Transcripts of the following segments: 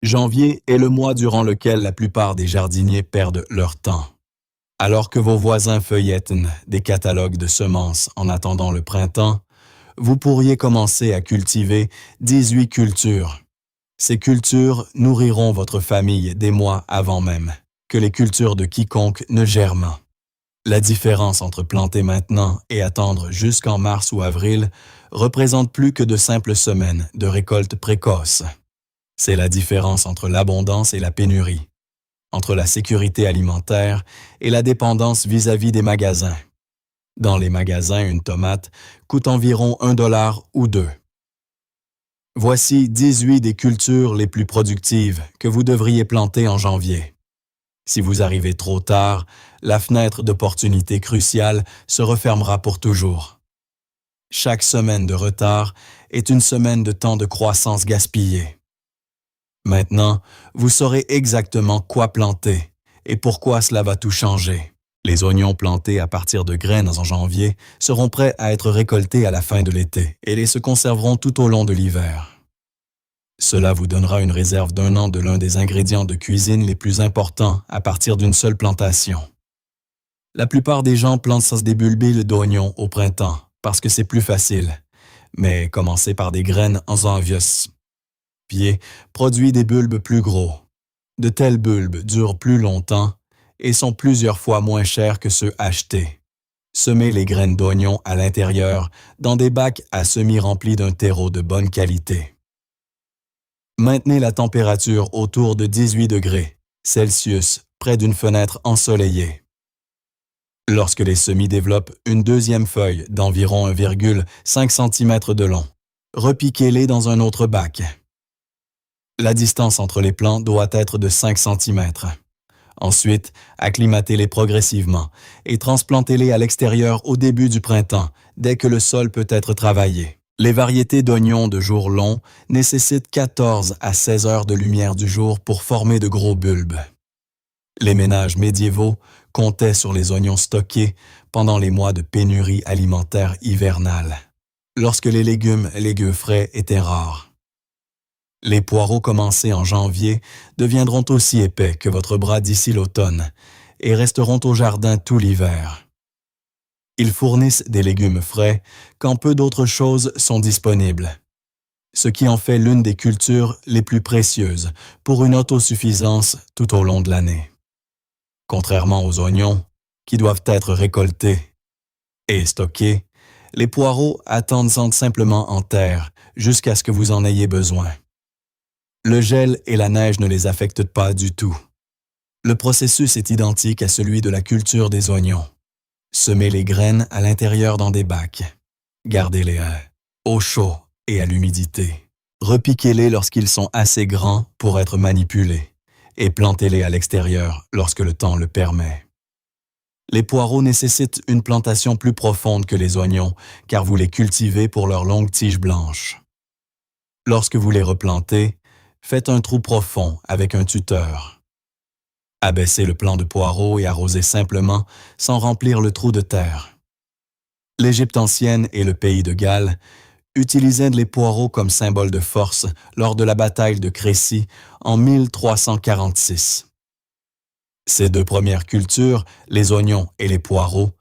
Janvier est le mois durant lequel la plupart des jardiniers perdent leur temps. Alors que vos voisins feuillettent des catalogues de semences en attendant le printemps, vous pourriez commencer à cultiver 18 cultures. Ces cultures nourriront votre famille des mois avant même que les cultures de quiconque ne germent. La différence entre planter maintenant et attendre jusqu'en mars ou avril représente plus que de simples semaines de récolte précoce. C'est la différence entre l'abondance et la pénurie, entre la sécurité alimentaire et la dépendance vis-à-vis des magasins. Dans les magasins, une tomate coûte environ $1 ou $2. Voici 18 des cultures les plus productives que vous devriez planter en janvier. Si vous arrivez trop tard, la fenêtre d'opportunité cruciale se refermera pour toujours. Chaque semaine de retard est une semaine de temps de croissance gaspillée. Maintenant, vous saurez exactement quoi planter et pourquoi cela va tout changer. Les oignons plantés à partir de graines en janvier seront prêts à être récoltés à la fin de l'été et ils se conserveront tout au long de l'hiver. Cela vous donnera une réserve d'1 an de l'un des ingrédients de cuisine les plus importants à partir d'une seule plantation. La plupart des gens plantent des bulbes d'oignons au printemps parce que c'est plus facile, mais commencez par des graines en janvier. Pied produit des bulbes plus gros. De tels bulbes durent plus longtemps et sont plusieurs fois moins chers que ceux achetés. Semez les graines d'oignon à l'intérieur dans des bacs à semis remplis d'un terreau de bonne qualité. Maintenez la température autour de 18 degrés Celsius près d'une fenêtre ensoleillée. Lorsque les semis développent une deuxième feuille d'environ 1,5 cm de long, repiquez-les dans un autre bac. La distance entre les plants doit être de 5 cm. Ensuite, acclimatez-les progressivement et transplantez-les à l'extérieur au début du printemps, dès que le sol peut être travaillé. Les variétés d'oignons de jour long nécessitent 14 à 16 heures de lumière du jour pour former de gros bulbes. Les ménages médiévaux comptaient sur les oignons stockés pendant les mois de pénurie alimentaire hivernale, lorsque les légumes frais étaient rares. Les poireaux commencés en janvier deviendront aussi épais que votre bras d'ici l'automne et resteront au jardin tout l'hiver. Ils fournissent des légumes frais quand peu d'autres choses sont disponibles, ce qui en fait l'une des cultures les plus précieuses pour une autosuffisance tout au long de l'année. Contrairement aux oignons, qui doivent être récoltés et stockés, les poireaux attendent simplement en terre jusqu'à ce que vous en ayez besoin. Le gel et la neige ne les affectent pas du tout. Le processus est identique à celui de la culture des oignons. Semez les graines à l'intérieur dans des bacs. Gardez-les au chaud et à l'humidité. Repiquez-les lorsqu'ils sont assez grands pour être manipulés et plantez-les à l'extérieur lorsque le temps le permet. Les poireaux nécessitent une plantation plus profonde que les oignons car vous les cultivez pour leurs longues tiges blanches. Lorsque vous les replantez, faites un trou profond avec un tuteur. Abaissez le plant de poireaux et arrosez simplement sans remplir le trou de terre. L'Égypte ancienne et le pays de Galles utilisaient les poireaux comme symbole de force lors de la bataille de Crécy en 1346. Ces deux premières cultures, les oignons et les poireaux,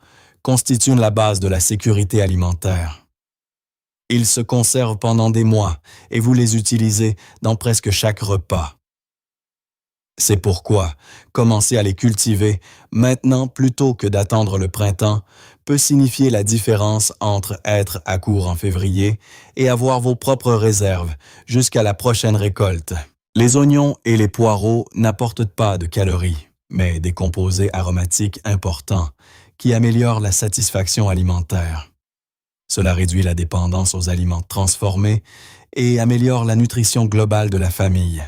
constituent la base de la sécurité alimentaire. Ils se conservent pendant des mois et vous les utilisez dans presque chaque repas. C'est pourquoi commencer à les cultiver maintenant plutôt que d'attendre le printemps peut signifier la différence entre être à court en février et avoir vos propres réserves jusqu'à la prochaine récolte. Les oignons et les poireaux n'apportent pas de calories, mais des composés aromatiques importants qui améliorent la satisfaction alimentaire. Cela réduit la dépendance aux aliments transformés et améliore la nutrition globale de la famille.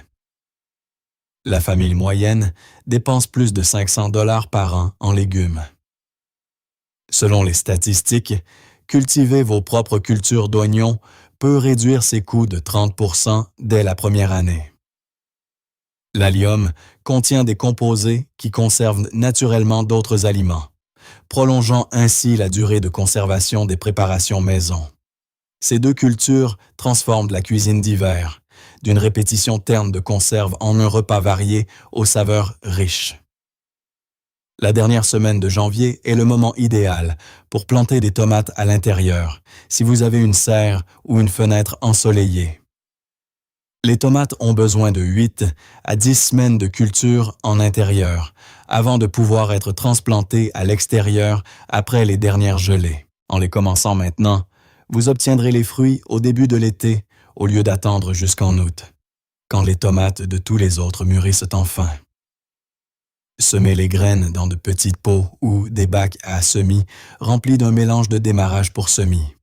La famille moyenne dépense plus de $500 par an en légumes. Selon les statistiques, cultiver vos propres cultures d'oignons peut réduire ses coûts de 30% dès la première année. L'allium contient des composés qui conservent naturellement d'autres aliments, prolongeant ainsi la durée de conservation des préparations maison. Ces deux cultures transforment la cuisine d'hiver, d'une répétition terne de conserve en un repas varié aux saveurs riches. La dernière semaine de janvier est le moment idéal pour planter des tomates à l'intérieur, si vous avez une serre ou une fenêtre ensoleillée. Les tomates ont besoin de 8 à 10 semaines de culture en intérieur, avant de pouvoir être transplantées à l'extérieur après les dernières gelées. En les commençant maintenant, vous obtiendrez les fruits au début de l'été au lieu d'attendre jusqu'en août, quand les tomates de tous les autres mûrissent enfin. Semez les graines dans de petites pots ou des bacs à semis remplis d'un mélange de démarrage pour semis.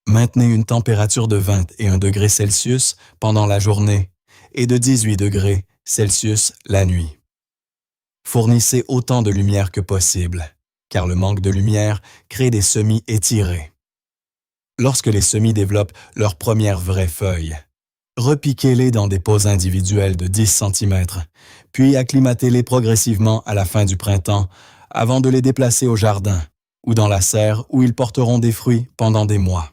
Maintenez une température de 21 degrés Celsius pendant la journée et de 18 degrés Celsius la nuit. Fournissez autant de lumière que possible, car le manque de lumière crée des semis étirés. Lorsque les semis développent leurs premières vraies feuilles, repiquez-les dans des pots individuels de 10 cm, puis acclimatez-les progressivement à la fin du printemps avant de les déplacer au jardin ou dans la serre où ils porteront des fruits pendant des mois.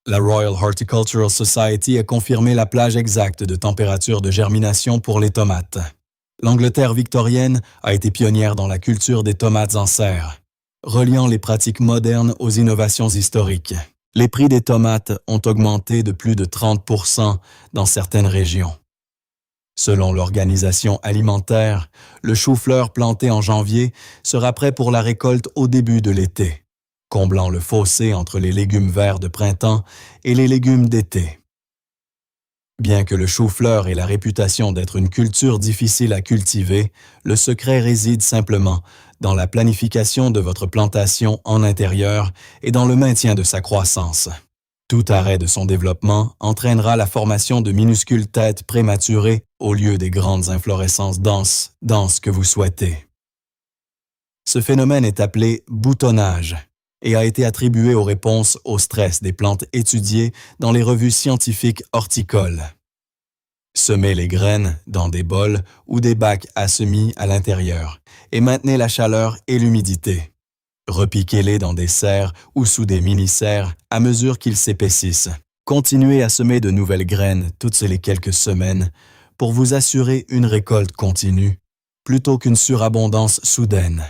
La Royal Horticultural Society a confirmé la plage exacte de température de germination pour les tomates. L'Angleterre victorienne a été pionnière dans la culture des tomates en serre, reliant les pratiques modernes aux innovations historiques. Les prix des tomates ont augmenté de plus de 30% dans certaines régions. Selon l'Organisation alimentaire, le chou-fleur planté en janvier sera prêt pour la récolte au début de l'été, comblant le fossé entre les légumes verts de printemps et les légumes d'été. Bien que le chou-fleur ait la réputation d'être une culture difficile à cultiver, le secret réside simplement dans la planification de votre plantation en intérieur et dans le maintien de sa croissance. Tout arrêt de son développement entraînera la formation de minuscules têtes prématurées au lieu des grandes inflorescences denses que vous souhaitez. Ce phénomène est appelé boutonnage et a été attribué aux réponses au stress des plantes étudiées dans les revues scientifiques horticoles. Semez les graines dans des bols ou des bacs à semis à l'intérieur et maintenez la chaleur et l'humidité. Repiquez-les dans des serres ou sous des mini-serres à mesure qu'ils s'épaississent. Continuez à semer de nouvelles graines toutes les quelques semaines pour vous assurer une récolte continue plutôt qu'une surabondance soudaine.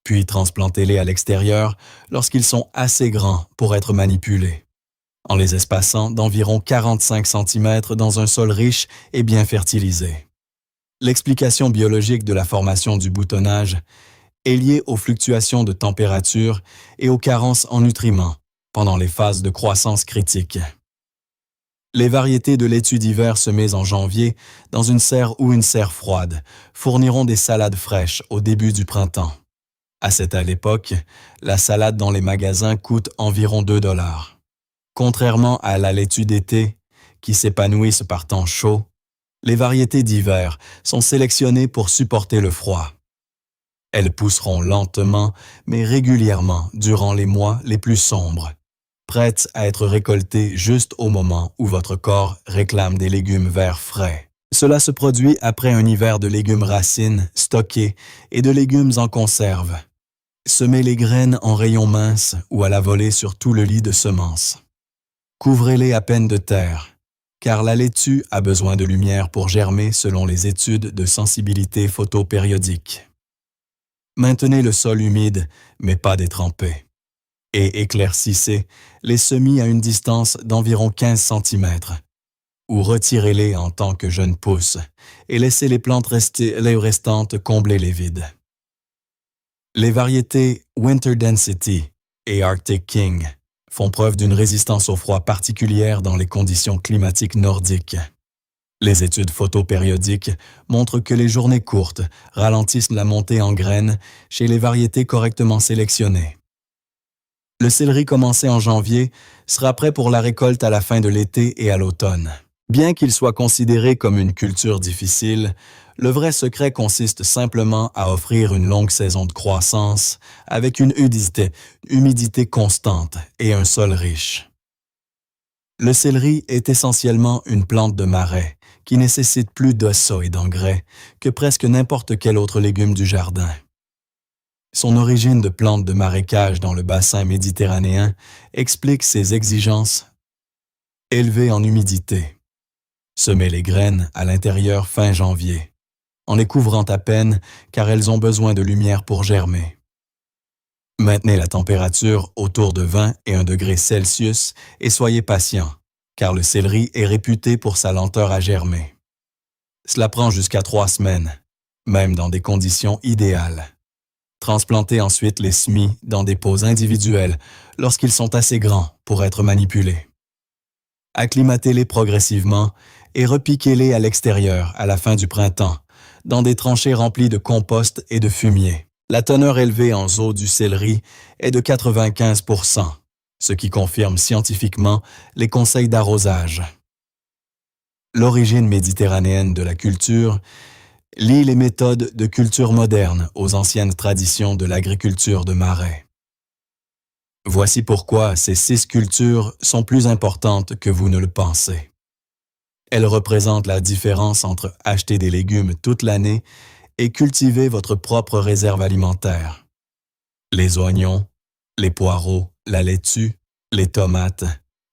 Puis transplantez-les à l'extérieur lorsqu'ils sont assez grands pour être manipulés, en les espaçant d'environ 45 cm dans un sol riche et bien fertilisé. L'explication biologique de la formation du boutonnage est liée aux fluctuations de température et aux carences en nutriments pendant les phases de croissance critiques. Les variétés de laitue d'hiver semées en janvier dans une serre ou une serre froide fourniront des salades fraîches au début du printemps. À cette époque, la salade dans les magasins coûte environ 2 $. Contrairement à la laitue d'été, qui s'épanouissent par temps chaud, les variétés d'hiver sont sélectionnées pour supporter le froid. Elles pousseront lentement, mais régulièrement durant les mois les plus sombres, prêtes à être récoltées juste au moment où votre corps réclame des légumes verts frais. Cela se produit après un hiver de légumes racines stockés et de légumes en conserve. Semez les graines en rayons minces ou à la volée sur tout le lit de semences. Couvrez-les à peine de terre, car la laitue a besoin de lumière pour germer selon les études de sensibilité photopériodique. Maintenez le sol humide, mais pas détrempé, et éclaircissez les semis à une distance d'environ 15 cm, ou retirez-les en tant que jeunes pousses et laissez les plantes restantes combler les vides. Les variétés Winter Density et Arctic King font preuve d'une résistance au froid particulière dans les conditions climatiques nordiques. Les études photopériodiques montrent que les journées courtes ralentissent la montée en graines chez les variétés correctement sélectionnées. Le céleri commencé en janvier sera prêt pour la récolte à la fin de l'été et à l'automne. Bien qu'il soit considéré comme une culture difficile, le vrai secret consiste simplement à offrir une longue saison de croissance avec une humidité constante et un sol riche. Le céleri est essentiellement une plante de marais qui nécessite plus d'eau et d'engrais que presque n'importe quel autre légume du jardin. Son origine de plante de marécage dans le bassin méditerranéen explique ses exigences élevées en humidité. Semez les graines à l'intérieur fin janvier, en les couvrant à peine car elles ont besoin de lumière pour germer. Maintenez la température autour de 20 et 1 degré Celsius et soyez patient, car le céleri est réputé pour sa lenteur à germer. Cela prend jusqu'à 3 semaines, même dans des conditions idéales. Transplantez ensuite les semis dans des pots individuels lorsqu'ils sont assez grands pour être manipulés. Acclimatez-les progressivement et repiquez-les à l'extérieur à la fin du printemps, dans des tranchées remplies de compost et de fumier. La teneur élevée en eau du céleri est de 95%, ce qui confirme scientifiquement les conseils d'arrosage. L'origine méditerranéenne de la culture lie les méthodes de culture moderne aux anciennes traditions de l'agriculture de marais. Voici pourquoi ces 6 cultures sont plus importantes que vous ne le pensez. Elles représentent la différence entre acheter des légumes toute l'année et cultiver votre propre réserve alimentaire. Les oignons, les poireaux, la laitue, les tomates,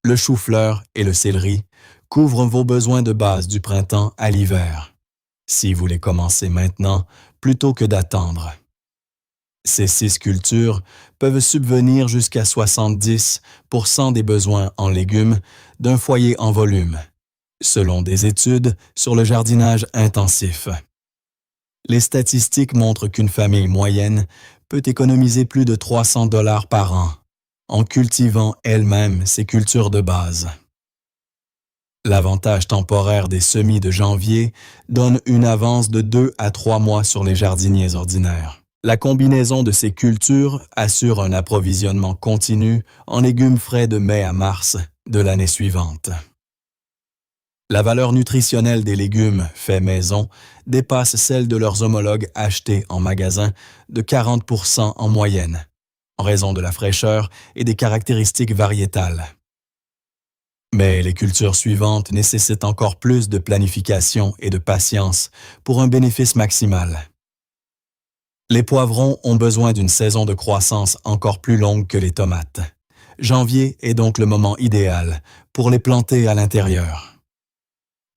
le chou-fleur et le céleri couvrent vos besoins de base du printemps à l'hiver, si vous les commencez maintenant plutôt que d'attendre. Ces 6 cultures peuvent subvenir jusqu'à 70% des besoins en légumes d'un foyer en volume, selon des études sur le jardinage intensif. Les statistiques montrent qu'une famille moyenne peut économiser plus de 300 $ par an en cultivant elle-même ses cultures de base. L'avantage temporaire des semis de janvier donne une avance de 2 à 3 mois sur les jardiniers ordinaires. La combinaison de ces cultures assure un approvisionnement continu en légumes frais de mai à mars de l'année suivante. La valeur nutritionnelle des légumes faits maison dépasse celle de leurs homologues achetés en magasin de 40% en moyenne, en raison de la fraîcheur et des caractéristiques variétales. Mais les cultures suivantes nécessitent encore plus de planification et de patience pour un bénéfice maximal. Les poivrons ont besoin d'une saison de croissance encore plus longue que les tomates. Janvier est donc le moment idéal pour les planter à l'intérieur.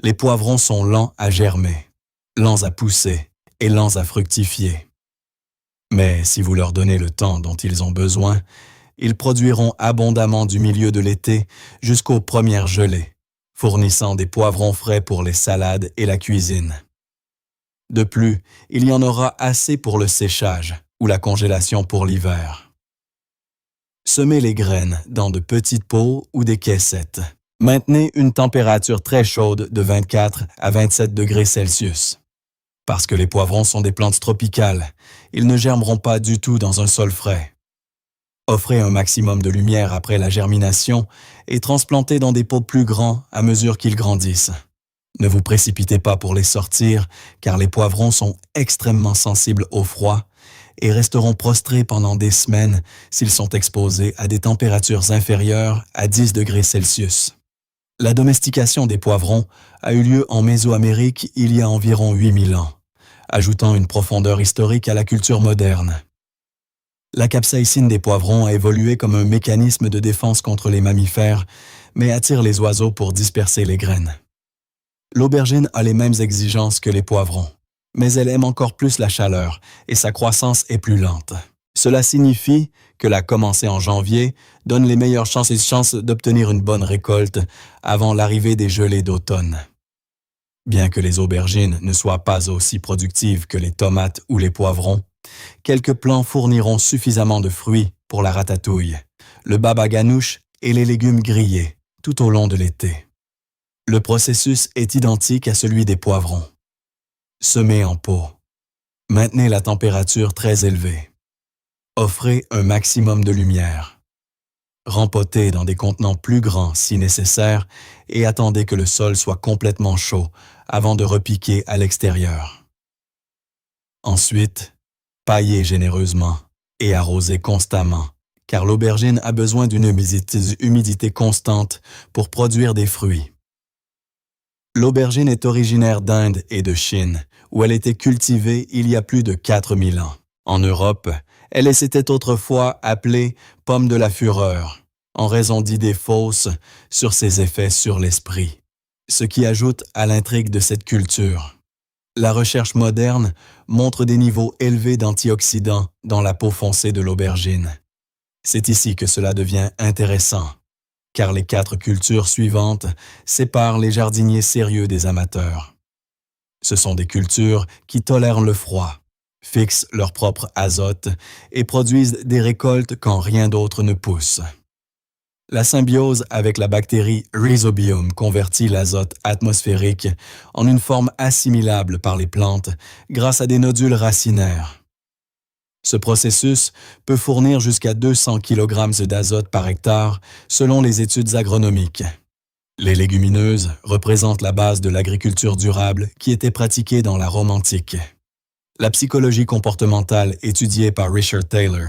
Les poivrons sont lents à germer, lents à pousser et lents à fructifier. Mais si vous leur donnez le temps dont ils ont besoin, ils produiront abondamment du milieu de l'été jusqu'aux premières gelées, fournissant des poivrons frais pour les salades et la cuisine. De plus, il y en aura assez pour le séchage ou la congélation pour l'hiver. Semez les graines dans de petites pots ou des caissettes. Maintenez une température très chaude de 24 à 27 degrés Celsius. Parce que les poivrons sont des plantes tropicales, ils ne germeront pas du tout dans un sol frais. Offrez un maximum de lumière après la germination et transplantez dans des pots plus grands à mesure qu'ils grandissent. Ne vous précipitez pas pour les sortir, car les poivrons sont extrêmement sensibles au froid et resteront prostrés pendant des semaines s'ils sont exposés à des températures inférieures à 10 degrés Celsius. La domestication des poivrons a eu lieu en Mésoamérique il y a environ 8000 ans, ajoutant une profondeur historique à la culture moderne. La capsaïcine des poivrons a évolué comme un mécanisme de défense contre les mammifères, mais attire les oiseaux pour disperser les graines. L'aubergine a les mêmes exigences que les poivrons, mais elle aime encore plus la chaleur et sa croissance est plus lente. Cela signifie que la commencer en janvier donne les meilleures chances d'obtenir une bonne récolte avant l'arrivée des gelées d'automne. Bien que les aubergines ne soient pas aussi productives que les tomates ou les poivrons, quelques plants fourniront suffisamment de fruits pour la ratatouille, le baba ganoush et les légumes grillés tout au long de l'été. Le processus est identique à celui des poivrons. Semez en pot. Maintenez la température très élevée. Offrez un maximum de lumière. Rempotez dans des contenants plus grands si nécessaire et attendez que le sol soit complètement chaud avant de repiquer à l'extérieur. Ensuite, paillez généreusement et arrosez constamment, car l'aubergine a besoin d'une humidité constante pour produire des fruits. L'aubergine est originaire d'Inde et de Chine, où elle était cultivée il y a plus de 4000 ans. En Europe, elle s'était autrefois appelée pomme de la fureur, en raison d'idées fausses sur ses effets sur l'esprit. ce qui ajoute à l'intrigue de cette culture. La recherche moderne montre des niveaux élevés d'antioxydants dans la peau foncée de l'aubergine. C'est ici que cela devient intéressant, car les 4 cultures suivantes séparent les jardiniers sérieux des amateurs. Ce sont des cultures qui tolèrent le froid, fixent leur propre azote et produisent des récoltes quand rien d'autre ne pousse. La symbiose avec la bactérie Rhizobium convertit l'azote atmosphérique en une forme assimilable par les plantes grâce à des nodules racinaires. Ce processus peut fournir jusqu'à 200 kg d'azote par hectare selon les études agronomiques. Les légumineuses représentent la base de l'agriculture durable qui était pratiquée dans la Rome antique. La psychologie comportementale étudiée par Richard Taylor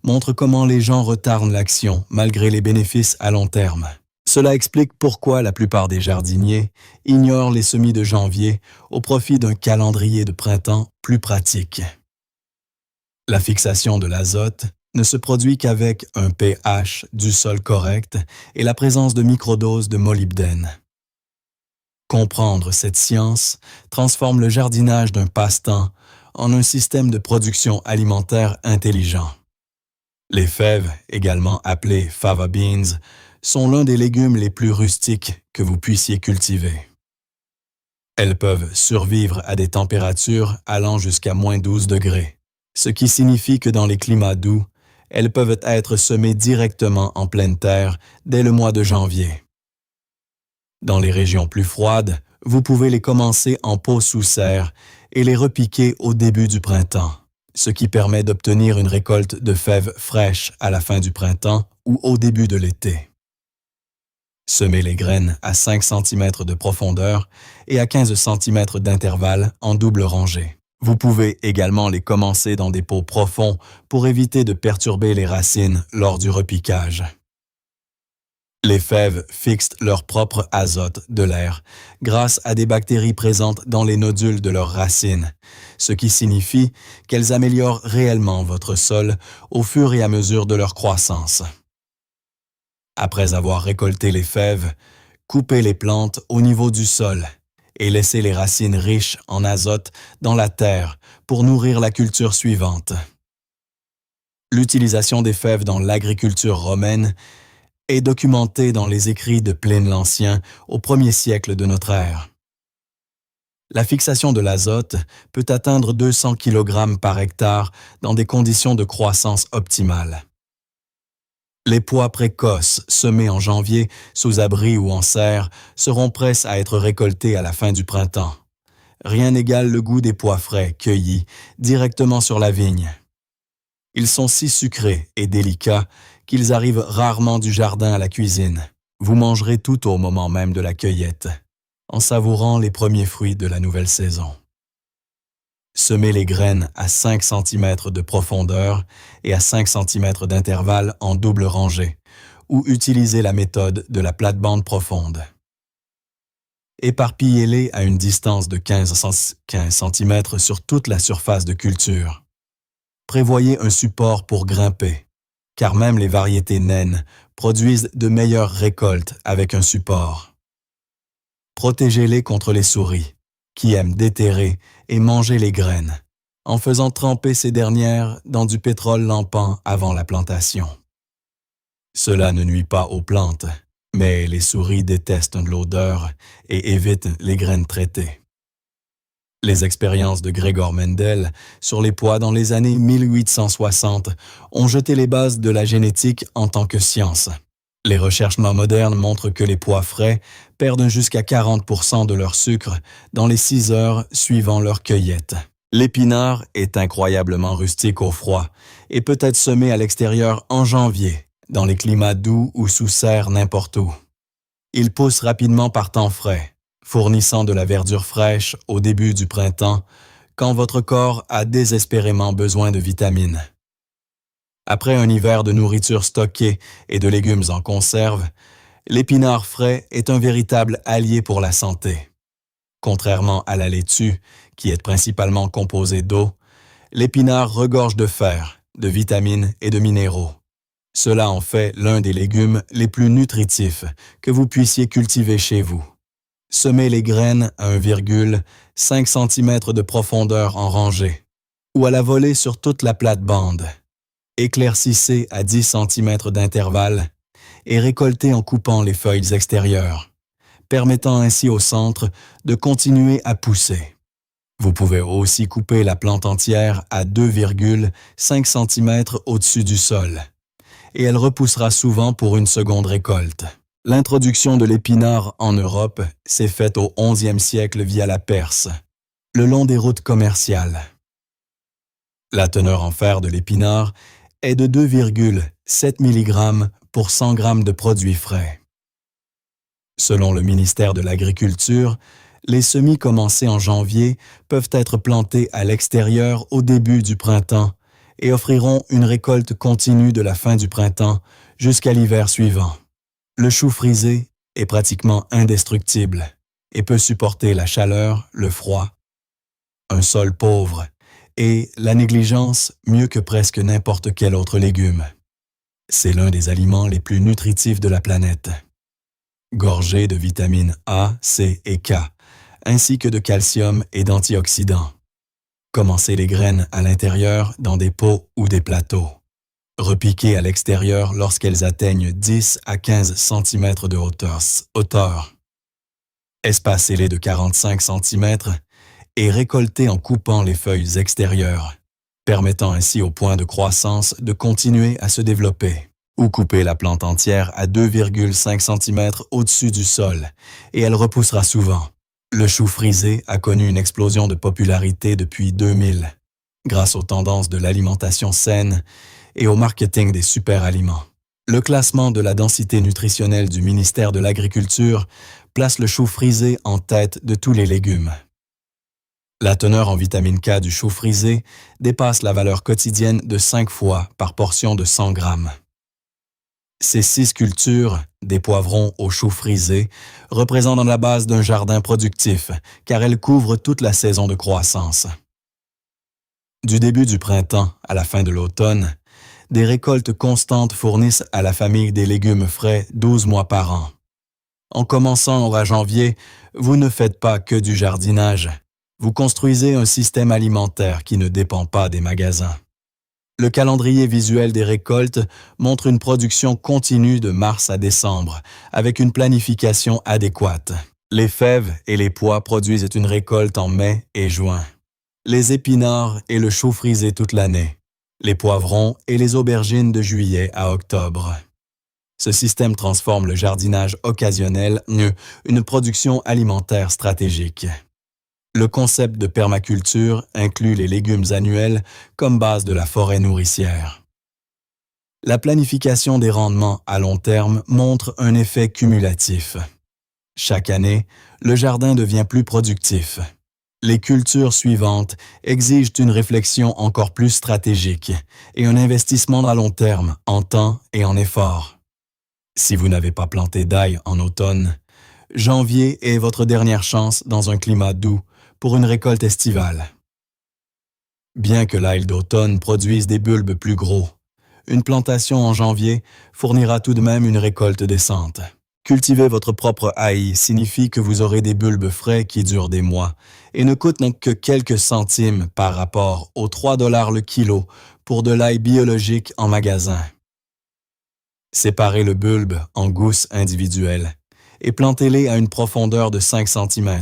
montre comment les gens retardent l'action malgré les bénéfices à long terme. Cela explique pourquoi la plupart des jardiniers ignorent les semis de janvier au profit d'un calendrier de printemps plus pratique. La fixation de l'azote ne se produit qu'avec un pH du sol correct et la présence de microdoses de molybdène. Comprendre cette science transforme le jardinage d'un passe-temps en un système de production alimentaire intelligent. Les fèves, également appelées fava beans, sont l'un des légumes les plus rustiques que vous puissiez cultiver. Elles peuvent survivre à des températures allant jusqu'à -12 degrés, ce qui signifie que dans les climats doux, elles peuvent être semées directement en pleine terre dès le mois de janvier. Dans les régions plus froides, vous pouvez les commencer en pot sous serre et les repiquer au début du printemps, ce qui permet d'obtenir une récolte de fèves fraîches à la fin du printemps ou au début de l'été. Semez les graines à 5 cm de profondeur et à 15 cm d'intervalle en double rangée. Vous pouvez également les commencer dans des pots profonds pour éviter de perturber les racines lors du repiquage. Les fèves fixent leur propre azote de l'air grâce à des bactéries présentes dans les nodules de leurs racines, ce qui signifie qu'elles améliorent réellement votre sol au fur et à mesure de leur croissance. Après avoir récolté les fèves, coupez les plantes au niveau du sol et laissez les racines riches en azote dans la terre pour nourrir la culture suivante. L'utilisation des fèves dans l'agriculture romaine est documentée dans les écrits de Pline l'Ancien au 1er siècle de notre ère. La fixation de l'azote peut atteindre 200 kg par hectare dans des conditions de croissance optimales. Les pois précoces semés en janvier, sous abri ou en serre, seront prêts à être récoltés à la fin du printemps. Rien n'égale le goût des pois frais cueillis directement sur la vigne. Ils sont si sucrés et délicats qu'ils arrivent rarement du jardin à la cuisine. Vous mangerez tout au moment même de la cueillette, en savourant les premiers fruits de la nouvelle saison. Semez les graines à 5 cm de profondeur et à 5 cm d'intervalle en double rangée, ou utilisez la méthode de la plate-bande profonde. Éparpillez-les à une distance de 15 cm sur toute la surface de culture. Prévoyez un support pour grimper, car même les variétés naines produisent de meilleures récoltes avec un support. Protégez-les contre les souris, qui aiment déterrer et manger les graines, en faisant tremper ces dernières dans du pétrole lampant avant la plantation. Cela ne nuit pas aux plantes, mais les souris détestent l'odeur et évitent les graines traitées. Les expériences de Gregor Mendel sur les pois dans les années 1860 ont jeté les bases de la génétique en tant que science. Les recherches modernes montrent que les pois frais perdent jusqu'à 40% de leur sucre dans les 6 heures suivant leur cueillette. L'épinard est incroyablement rustique au froid et peut être semé à l'extérieur en janvier, dans les climats doux ou sous serre n'importe où. Il pousse rapidement par temps frais, fournissant de la verdure fraîche au début du printemps, quand votre corps a désespérément besoin de vitamines. Après un hiver de nourriture stockée et de légumes en conserve, l'épinard frais est un véritable allié pour la santé. Contrairement à la laitue, qui est principalement composée d'eau, l'épinard regorge de fer, de vitamines et de minéraux. Cela en fait l'un des légumes les plus nutritifs que vous puissiez cultiver chez vous. Semez les graines à 1,5 cm de profondeur en rangée, ou à la volée sur toute la plate-bande. Éclaircissez à 10 cm d'intervalle et récoltez en coupant les feuilles extérieures, permettant ainsi au centre de continuer à pousser. Vous pouvez aussi couper la plante entière à 2,5 cm au-dessus du sol, et elle repoussera souvent pour une seconde récolte. L'introduction de l'épinard en Europe s'est faite au XIe siècle via la Perse, le long des routes commerciales. La teneur en fer de l'épinard est de 2,7 mg pour 100 g de produits frais. Selon le ministère de l'Agriculture, les semis commencés en janvier peuvent être plantés à l'extérieur au début du printemps et offriront une récolte continue de la fin du printemps jusqu'à l'hiver suivant. Le chou frisé est pratiquement indestructible et peut supporter la chaleur, le froid, un sol pauvre et la négligence mieux que presque n'importe quel autre légume. C'est l'un des aliments les plus nutritifs de la planète. Gorgé de vitamines A, C et K, ainsi que de calcium et d'antioxydants. Commencez les graines à l'intérieur dans des pots ou des plateaux. Repiquez à l'extérieur lorsqu'elles atteignent 10 à 15 cm de hauteur. Espacez-les de 45 cm et récoltez en coupant les feuilles extérieures, permettant ainsi au point de croissance de continuer à se développer. Ou coupez la plante entière à 2,5 cm au-dessus du sol et elle repoussera souvent. Le chou frisé a connu une explosion de popularité depuis 2000, grâce aux tendances de l'alimentation saine et au marketing des super-aliments. Le classement de la densité nutritionnelle du ministère de l'Agriculture place le chou frisé en tête de tous les légumes. La teneur en vitamine K du chou frisé dépasse la valeur quotidienne de 5 fois par portion de 100 g. Ces 6 cultures, des poivrons au chou frisé, représentent la base d'un jardin productif, car elles couvrent toute la saison de croissance. Du début du printemps à la fin de l'automne, des récoltes constantes fournissent à la famille des légumes frais 12 mois par an. En commençant à janvier, vous ne faites pas que du jardinage. Vous construisez un système alimentaire qui ne dépend pas des magasins. Le calendrier visuel des récoltes montre une production continue de mars à décembre, avec une planification adéquate. Les fèves et les pois produisent une récolte en mai et juin. Les épinards et le chou frisé toute l'année. Les poivrons et les aubergines de juillet à octobre. Ce système transforme le jardinage occasionnel en une production alimentaire stratégique. Le concept de permaculture inclut les légumes annuels comme base de la forêt nourricière. La planification des rendements à long terme montre un effet cumulatif. Chaque année, le jardin devient plus productif. Les cultures suivantes exigent une réflexion encore plus stratégique et un investissement à long terme en temps et en effort. Si vous n'avez pas planté d'ail en automne, janvier est votre dernière chance dans un climat doux pour une récolte estivale. Bien que l'ail d'automne produise des bulbes plus gros, une plantation en janvier fournira tout de même une récolte décente. Cultiver votre propre ail signifie que vous aurez des bulbes frais qui durent des mois et ne coûtent que quelques centimes par rapport aux 3 $ le kilo pour de l'ail biologique en magasin. Séparez le bulbe en gousses individuelles et plantez-les à une profondeur de 5 cm,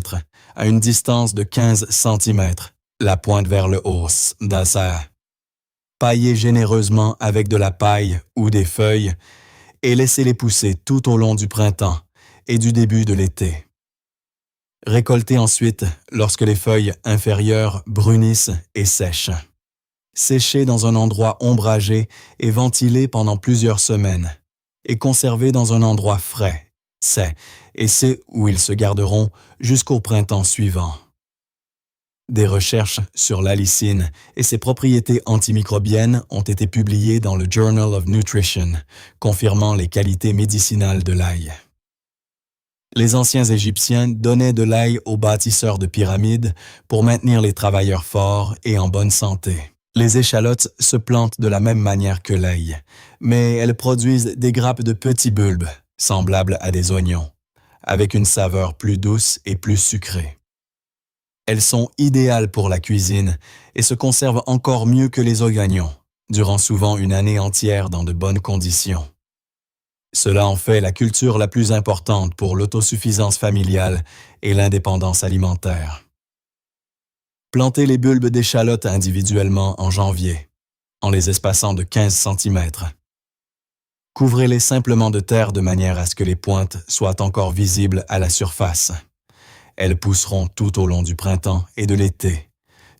à une distance de 15 cm, la pointe vers le haut, d'acer. Paillez généreusement avec de la paille ou des feuilles et laissez-les pousser tout au long du printemps et du début de l'été. Récoltez ensuite lorsque les feuilles inférieures brunissent et sèchent. Séchez dans un endroit ombragé et ventilé pendant plusieurs semaines et conservez dans un endroit frais. C'est où ils se garderont jusqu'au printemps suivant. Des recherches sur l'allicine et ses propriétés antimicrobiennes ont été publiées dans le Journal of Nutrition, confirmant les qualités médicinales de l'ail. Les anciens Égyptiens donnaient de l'ail aux bâtisseurs de pyramides pour maintenir les travailleurs forts et en bonne santé. Les échalotes se plantent de la même manière que l'ail, mais elles produisent des grappes de petits bulbes, semblables à des oignons, avec une saveur plus douce et plus sucrée. Elles sont idéales pour la cuisine et se conservent encore mieux que les oignons, durant souvent une année entière dans de bonnes conditions. Cela en fait la culture la plus importante pour l'autosuffisance familiale et l'indépendance alimentaire. Plantez les bulbes d'échalotes individuellement en janvier, en les espaçant de 15 cm. Couvrez-les simplement de terre de manière à ce que les pointes soient encore visibles à la surface. Elles pousseront tout au long du printemps et de l'été,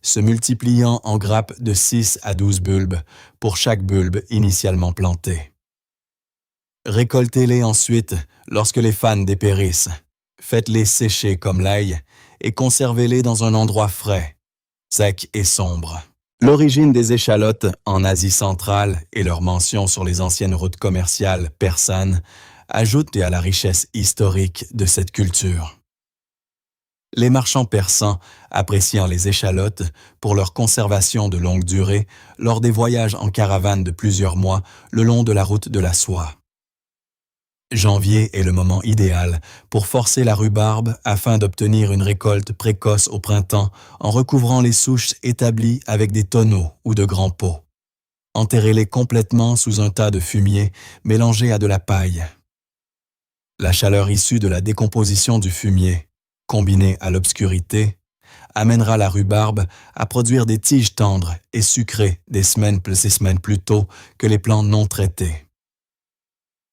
se multipliant en grappes de 6 à 12 bulbes pour chaque bulbe initialement planté. Récoltez-les ensuite lorsque les fans dépérissent. Faites-les sécher comme l'ail et conservez-les dans un endroit frais, sec et sombre. L'origine des échalotes en Asie centrale et leur mention sur les anciennes routes commerciales persanes ajoutent à la richesse historique de cette culture. Les marchands persans appréciant les échalotes pour leur conservation de longue durée lors des voyages en caravane de plusieurs mois le long de la route de la soie. Janvier est le moment idéal pour forcer la rhubarbe afin d'obtenir une récolte précoce au printemps en recouvrant les souches établies avec des tonneaux ou de grands pots. Enterrez-les complètement sous un tas de fumier mélangé à de la paille. La chaleur issue de la décomposition du fumier, combinée à l'obscurité, amènera la rhubarbe à produire des tiges tendres et sucrées des semaines plus tôt que les plants non traités.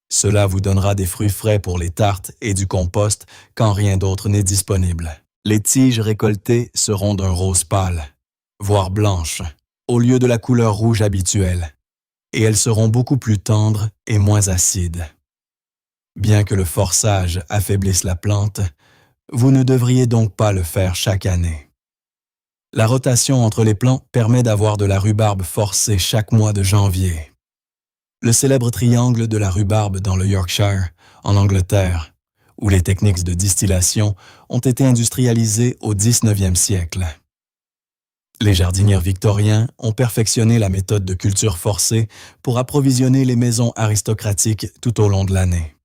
Cela vous donnera des fruits frais pour les tartes et du compost quand rien d'autre n'est disponible. Les tiges récoltées seront d'un rose pâle, voire blanches, au lieu de la couleur rouge habituelle, et elles seront beaucoup plus tendres et moins acides. Bien que le forçage affaiblisse la plante, vous ne devriez donc pas le faire chaque année. La rotation entre les plants permet d'avoir de la rhubarbe forcée chaque mois de janvier. Le célèbre triangle de la rhubarbe dans le Yorkshire, en Angleterre, où les techniques de distillation ont été industrialisées au 19e siècle. Les jardiniers victoriens ont perfectionné la méthode de culture forcée pour approvisionner les maisons aristocratiques tout au long de l'année.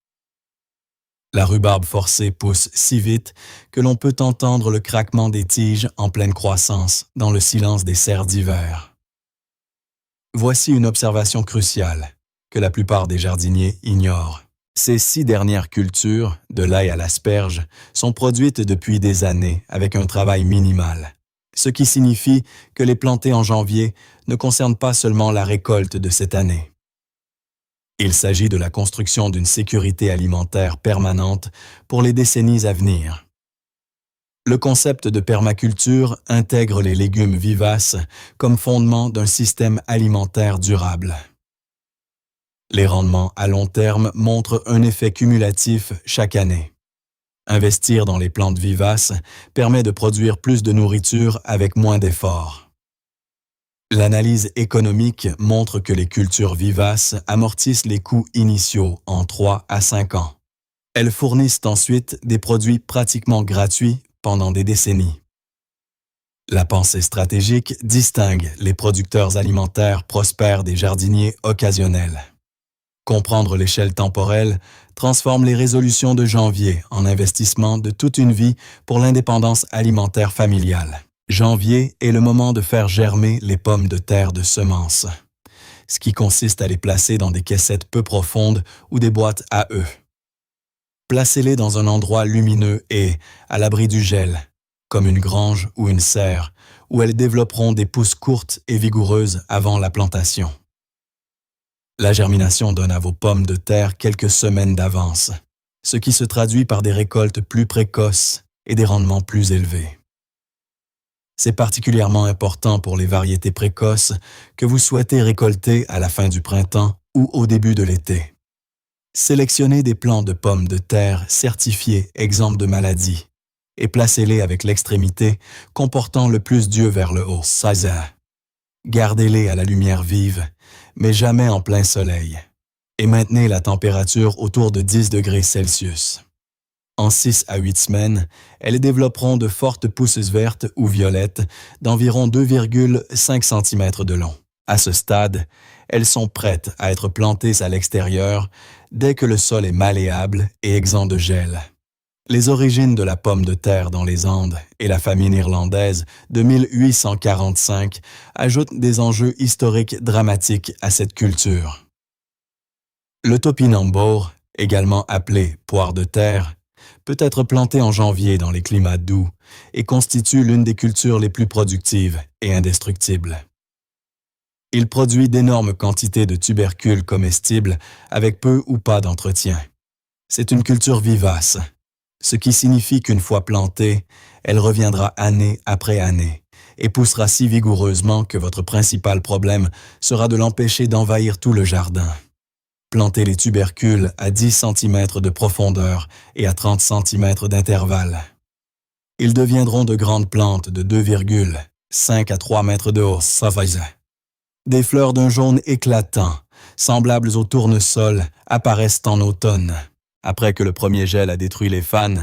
La rhubarbe forcée pousse si vite que l'on peut entendre le craquement des tiges en pleine croissance dans le silence des serres d'hiver. Voici une observation cruciale que la plupart des jardiniers ignorent. Ces 6 dernières cultures, de l'ail à l'asperge, sont produites depuis des années avec un travail minimal, ce qui signifie que les planter en janvier ne concerne pas seulement la récolte de cette année. Il s'agit de la construction d'une sécurité alimentaire permanente pour les décennies à venir. Le concept de permaculture intègre les légumes vivaces comme fondement d'un système alimentaire durable. Les rendements à long terme montrent un effet cumulatif chaque année. Investir dans les plantes vivaces permet de produire plus de nourriture avec moins d'efforts. L'analyse économique montre que les cultures vivaces amortissent les coûts initiaux en 3 à 5 ans. Elles fournissent ensuite des produits pratiquement gratuits pendant des décennies. La pensée stratégique distingue les producteurs alimentaires prospères des jardiniers occasionnels. Comprendre l'échelle temporelle transforme les résolutions de janvier en investissement de toute une vie pour l'indépendance alimentaire familiale. Janvier est le moment de faire germer les pommes de terre de semences, ce qui consiste à les placer dans des caissettes peu profondes ou des boîtes à œufs. Placez-les dans un endroit lumineux et à l'abri du gel, comme une grange ou une serre, où elles développeront des pousses courtes et vigoureuses avant la plantation. La germination donne à vos pommes de terre quelques semaines d'avance, ce qui se traduit par des récoltes plus précoces et des rendements plus élevés. C'est particulièrement important pour les variétés précoces que vous souhaitez récolter à la fin du printemps ou au début de l'été. Sélectionnez des plants de pommes de terre certifiés exempts de maladies et placez-les avec l'extrémité comportant le plus d'yeux vers le haut. Gardez-les à la lumière vive, mais jamais en plein soleil, et maintenez la température autour de 10 degrés Celsius. En 6 à 8 semaines, elles développeront de fortes pousses vertes ou violettes d'environ 2,5 cm de long. À ce stade, elles sont prêtes à être plantées à l'extérieur dès que le sol est malléable et exempt de gel. Les origines de la pomme de terre dans les Andes et la famine irlandaise de 1845 ajoutent des enjeux historiques dramatiques à cette culture. Le topinambour, également appelé poire de terre, peut être planté en janvier dans les climats doux et constitue l'une des cultures les plus productives et indestructibles. Il produit d'énormes quantités de tubercules comestibles avec peu ou pas d'entretien. C'est une culture vivace, ce qui signifie qu'une fois plantée, elle reviendra année après année et poussera si vigoureusement que votre principal problème sera de l'empêcher d'envahir tout le jardin. Plantez les tubercules à 10 cm de profondeur et à 30 cm d'intervalle. Ils deviendront de grandes plantes de 2,5 à 3 mètres de haut. Des fleurs d'un jaune éclatant, semblables au tournesol, apparaissent en automne. Après que le premier gel a détruit les fans,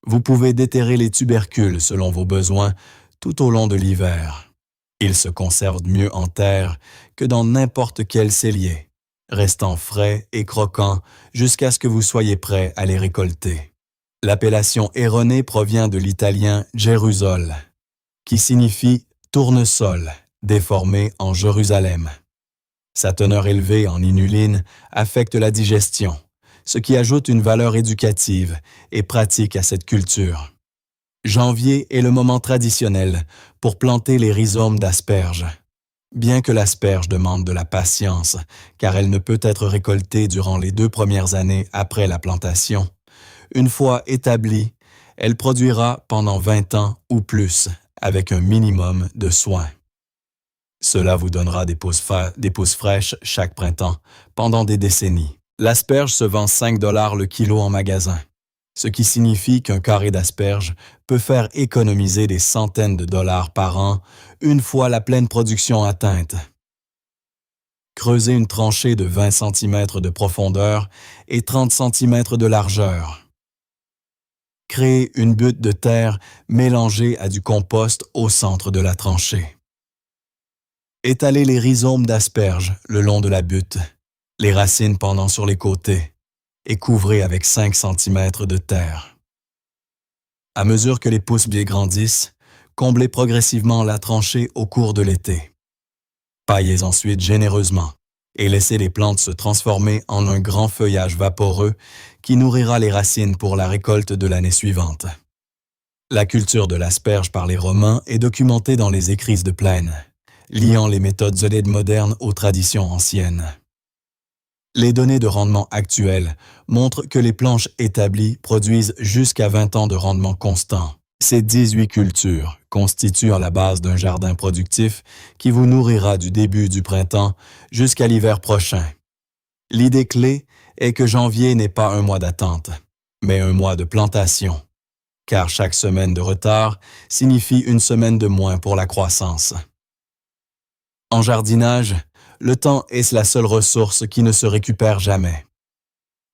vous pouvez déterrer les tubercules selon vos besoins tout au long de l'hiver. Ils se conservent mieux en terre que dans n'importe quel cellier, restant frais et croquants jusqu'à ce que vous soyez prêt à les récolter. L'appellation erronée provient de l'italien Gerusol, qui signifie tournesol, déformé en Jérusalem. Sa teneur élevée en inuline affecte la digestion, ce qui ajoute une valeur éducative et pratique à cette culture. Janvier est le moment traditionnel pour planter les rhizomes d'asperges. Bien que l'asperge demande de la patience, car elle ne peut être récoltée durant les 2 premières années après la plantation, une fois établie, elle produira pendant 20 ans ou plus, avec un minimum de soins. Cela vous donnera des pousses fraîches chaque printemps, pendant des décennies. L'asperge se vend 5 $ le kilo en magasin, ce qui signifie qu'un carré d'asperge peut faire économiser des centaines de dollars par an une fois la pleine production atteinte. Creusez une tranchée de 20 cm de profondeur et 30 cm de largeur. Créez une butte de terre mélangée à du compost au centre de la tranchée. Étalez les rhizomes d'asperges le long de la butte, les racines pendant sur les côtés, et couvrez avec 5 cm de terre. À mesure que les pousses grandissent, comblez progressivement la tranchée au cours de l'été. Paillez ensuite généreusement et laissez les plantes se transformer en un grand feuillage vaporeux qui nourrira les racines pour la récolte de l'année suivante. La culture de l'asperge par les Romains est documentée dans les écrits de Plaine, liant les méthodes zélèdes modernes aux traditions anciennes. Les données de rendement actuelles montrent que les planches établies produisent jusqu'à 20 ans de rendement constant. Ces 18 cultures constituent la base d'un jardin productif qui vous nourrira du début du printemps jusqu'à l'hiver prochain. L'idée clé est que janvier n'est pas un mois d'attente, mais un mois de plantation, car chaque semaine de retard signifie une semaine de moins pour la croissance. En jardinage, le temps est la seule ressource qui ne se récupère jamais.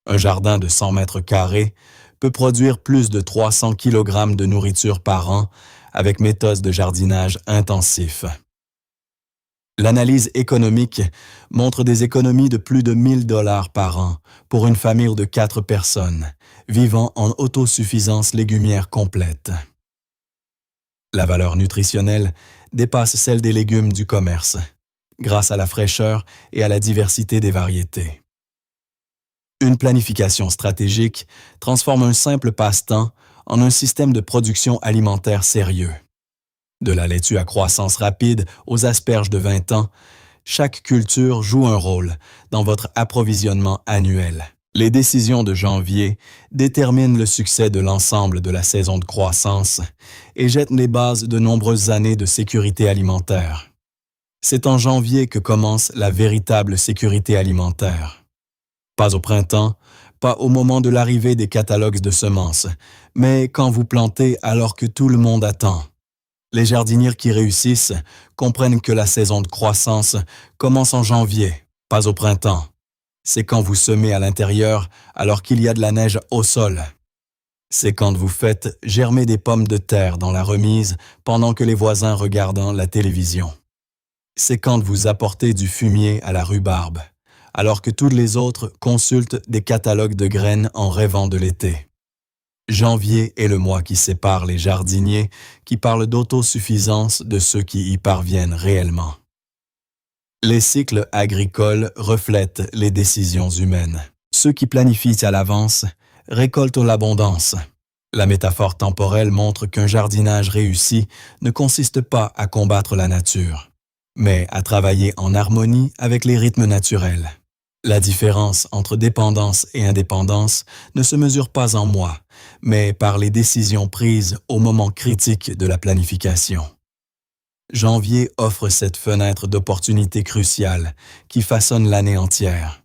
Un jardin de 100 mètres carrés peut produire plus de 300 kg de nourriture par an avec méthode de jardinage intensif. L'analyse économique montre des économies de plus de 1 000 $ par an pour une famille de 4 personnes, vivant en autosuffisance légumière complète. La valeur nutritionnelle dépasse celle des légumes du commerce, grâce à la fraîcheur et à la diversité des variétés. Une planification stratégique transforme un simple passe-temps en un système de production alimentaire sérieux. De la laitue à croissance rapide aux asperges de 20 ans, chaque culture joue un rôle dans votre approvisionnement annuel. Les décisions de janvier déterminent le succès de l'ensemble de la saison de croissance et jettent les bases de nombreuses années de sécurité alimentaire. C'est en janvier que commence la véritable sécurité alimentaire. Pas au printemps, pas au moment de l'arrivée des catalogues de semences, mais quand vous plantez alors que tout le monde attend. Les jardiniers qui réussissent comprennent que la saison de croissance commence en janvier, pas au printemps. C'est quand vous semez à l'intérieur alors qu'il y a de la neige au sol. C'est quand vous faites germer des pommes de terre dans la remise pendant que les voisins regardent la télévision. C'est quand vous apportez du fumier à la rhubarbe, alors que tous les autres consultent des catalogues de graines en rêvant de l'été. Janvier est le mois qui sépare les jardiniers qui parlent d'autosuffisance de ceux qui y parviennent réellement. Les cycles agricoles reflètent les décisions humaines. Ceux qui planifient à l'avance récoltent l'abondance. La métaphore temporelle montre qu'un jardinage réussi ne consiste pas à combattre la nature, mais à travailler en harmonie avec les rythmes naturels. La différence entre dépendance et indépendance ne se mesure pas en mois, mais par les décisions prises au moment critique de la planification. Janvier offre cette fenêtre d'opportunité cruciale qui façonne l'année entière.